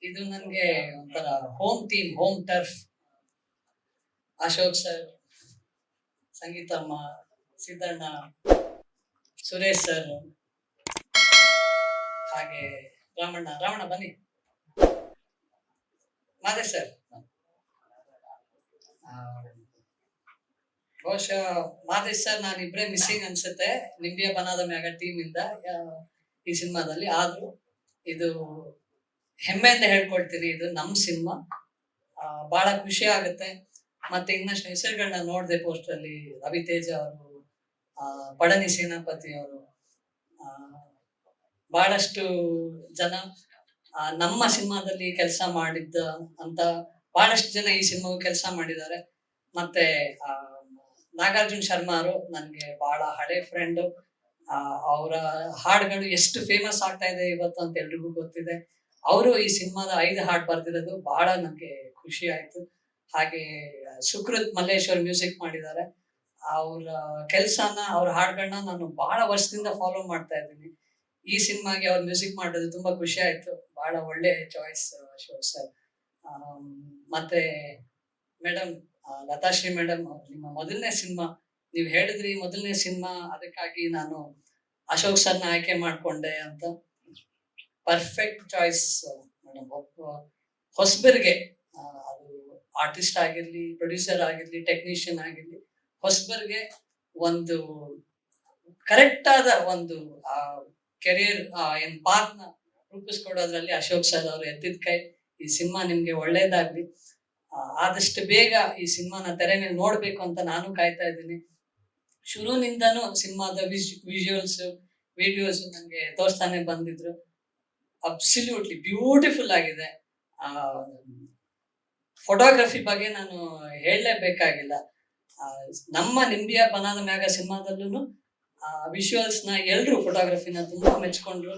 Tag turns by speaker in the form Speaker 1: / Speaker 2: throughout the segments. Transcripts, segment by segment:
Speaker 1: ಇದು ನನ್ಗೆ ಒಂಥರ home team, home turf. Ashok sir, Sangeetamma, Siddanna, Suresh sir, ಹಾಗೆ ರಾಮಣ್ಣ ಬನ್ನಿ, ಮಾದೇಶ್ ಸರ್. ಬಹುಶಃ ಮಾದೇಶ್ ಸರ್ ನಾನು ಇಬ್ರೇ ಮಿಸ್ಸಿಂಗ್ ಅನ್ಸುತ್ತೆ ನಿಂಬಿಯ ಬನಾದ ಮ್ಯಾಗ ಟೀಮ್ ಇಂದ ಈ ಸಿನಿಮಾದಲ್ಲಿ. ಆದ್ರೂ ಇದು ಹೆಮ್ಮೆಯಿಂದ ಹೇಳ್ಕೊಳ್ತೀನಿ, ಇದು ನಮ್ ಸಿನಿಮಾ. ಬಹಳ ಖುಷಿ ಆಗುತ್ತೆ. ಮತ್ತೆ ಇನ್ನಷ್ಟು ಹೆಸರುಗಳನ್ನ ನೋಡಿದೆ ಪೋಸ್ಟರ್ ಅಲ್ಲಿ. ರವಿತೇಜ ಅವರು, ಪಡನಿ ಸೇನಾಪತಿ ಅವರು, ಬಹಳಷ್ಟು ಜನ ನಮ್ಮ ಸಿನಿಮಾದಲ್ಲಿ ಕೆಲಸ ಮಾಡಿದ್ದ ಅಂತ ಬಹಳಷ್ಟು ಜನ ಈ ಸಿನಿಮಾಗೂ ಕೆಲಸ ಮಾಡಿದ್ದಾರೆ. ಮತ್ತೆ ನಾಗಾರ್ಜುನ್ ಶರ್ಮಾ ಅವರು ನನ್ಗೆ ಬಹಳ ಹಳೆ ಫ್ರೆಂಡ್. ಅವರ ಹಾಡುಗಳು ಎಷ್ಟು ಫೇಮಸ್ ಆಗ್ತಾ ಇದೆ ಇವತ್ತು ಅಂತ ಎಲ್ರಿಗೂ ಗೊತ್ತಿದೆ. ಅವರು ಈ ಸಿನಿಮಾದ 5 ಹಾಡು ಬರ್ದಿರೋದು ಬಹಳ ನನ್ಗೆ ಖುಷಿ ಆಯ್ತು. ಹಾಗೆ ಸುಕೃತ್ ಮಲ್ಲೇಶ್ವರ್ ಮ್ಯೂಸಿಕ್ ಮಾಡಿದ್ದಾರೆ. ಅವರ ಕೆಲ್ಸನ, ಅವ್ರ ಹಾಡುಗಳನ್ನ ನಾನು ಬಹಳ ವರ್ಷದಿಂದ ಫಾಲೋ ಮಾಡ್ತಾ ಇದ್ದೀನಿ. ಈ ಸಿನಿಮಾಗೆ ಅವ್ರು ಮ್ಯೂಸಿಕ್ ಮಾಡೋದು ತುಂಬಾ ಖುಷಿ ಆಯ್ತು. ಬಹಳ ಒಳ್ಳೆ ಚಾಯ್ಸ್ ಅಶೋಕ್ ಸರ್. ಮತ್ತೆ ಮೇಡಮ್, ಲತಾಶ್ರೀ ಮೇಡಮ್, ನಿಮ್ಮ ಮೊದಲನೇ ಸಿನಿಮಾ, ನೀವು ಹೇಳಿದ್ರಿ ಮೊದಲನೇ ಸಿನಿಮಾ, ಅದಕ್ಕಾಗಿ ನಾನು ಅಶೋಕ್ ಸರ್ನ ಆಯ್ಕೆ ಮಾಡ್ಕೊಂಡೆ ಅಂತ. Perfect choice madam. ಹೊಸಬರಿಗೆ, ಅದು ಆರ್ಟಿಸ್ಟ್ ಆಗಿರ್ಲಿ, ಪ್ರೊಡ್ಯೂಸರ್ ಆಗಿರ್ಲಿ, ಟೆಕ್ನಿಷಿಯನ್ ಆಗಿರ್ಲಿ, ಹೊಸಬರಿಗೆ ಒಂದು ಕರೆಕ್ಟ್ ಆದ ಒಂದು ಕೆರಿಯರ್ ಏನ್ ಪಾತ್ ನ ರೂಪಿಸ್ಕೊಡೋದ್ರಲ್ಲಿ ಅಶೋಕ್ ಸರ್ ಅವರು ಎತ್ತಿದ ಕೈ. ಈ ಸಿನಿಮಾ ನಿಮ್ಗೆ ಒಳ್ಳೇದಾಗ್ಲಿ. ಆದಷ್ಟು ಬೇಗ ಈ ಸಿನಿಮಾನ ತೆರೆ ಮೇಲೆ ನೋಡ್ಬೇಕು ಅಂತ ನಾನು ಕಾಯ್ತಾ ಇದ್ದೀನಿ. ಶುರುವಿನಿಂದನೂ ಸಿನಿಮಾದ ವಿಜುವಲ್ಸ್, ವಿಡಿಯೋಸ್ ನನಗೆ ತೋರಿಸ್ತಾನೆ ಬಂದಿದ್ರು. ಅಬ್ಸಲ್ಯೂಟ್ಲಿ ಬ್ಯೂಟಿಫುಲ್ ಆಗಿದೆ. ಫೋಟೋಗ್ರಫಿ ಬಗ್ಗೆ ನಾನು ಹೇಳಲೇಬೇಕಾಗಿಲ್ಲ. ನಮ್ಮ ನಿಂಬಿಯ ಬನಾದ ಮ್ಯಾಗ ಸಿನಿಮಾದಲ್ಲೂ ವಿಜುವಲ್ಸ್ ನ ಎಲ್ರು ಫೋಟೋಗ್ರಫಿನ ತುಂಬಾ ಮೆಚ್ಕೊಂಡ್ರು.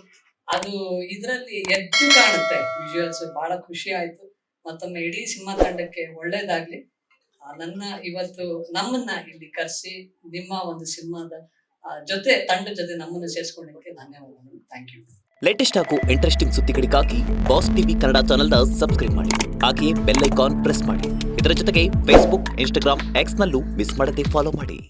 Speaker 1: ಅದು ಇದರಲ್ಲಿ ಎದ್ದು ಕಾಣುತ್ತೆ ವಿಜುವಲ್ಸ್. ಬಹಳ ಖುಷಿ ಆಯ್ತು. ಮತ್ತೊಮ್ಮೆ ಇಡೀ ಸಿನಿಮಾ ತಂಡಕ್ಕೆ ಒಳ್ಳೇದಾಗ್ಲಿ. ಇವತ್ತು ನಮ್ಮನ್ನ ಇಲ್ಲಿ ಕರೆಸಿ ನಿಮ್ಮ ಒಂದು ಸಿನಿಮಾದ ತಂಡದ ಜೊತೆ ನಮ್ಮನ್ನು ಸೇರಿಸ್ಕೊಳ್ಳಿಕ್ಕೆ ಧನ್ಯವಾದಗಳು. Thank you.
Speaker 2: ಲೇಟೆಸ್ಟ್ ಹಾಗೂ ಇಂಟ್ರೆಸ್ಟಿಂಗ್ ಸುದ್ದಿಗಳಿಗಾಗಿ ಬಾಸ್ ಟಿವಿ ಕನ್ನಡ ಚಾನೆಲ್ನ ಸಬ್ಸ್ಕ್ರೈಬ್ ಮಾಡಿ. ಹಾಗೆಯೇ ಬೆಲ್ ಐಕಾನ್ ಪ್ರೆಸ್ ಮಾಡಿ. ಇದರ ಜೊತೆಗೆ ಫೇಸ್ಬುಕ್, ಇನ್ಸ್ಟಾಗ್ರಾಮ್, ಎಕ್ಸ್ ನಲ್ಲೂ ಮಿಸ್ ಮಾಡದೆ ಫಾಲೋ ಮಾಡಿ.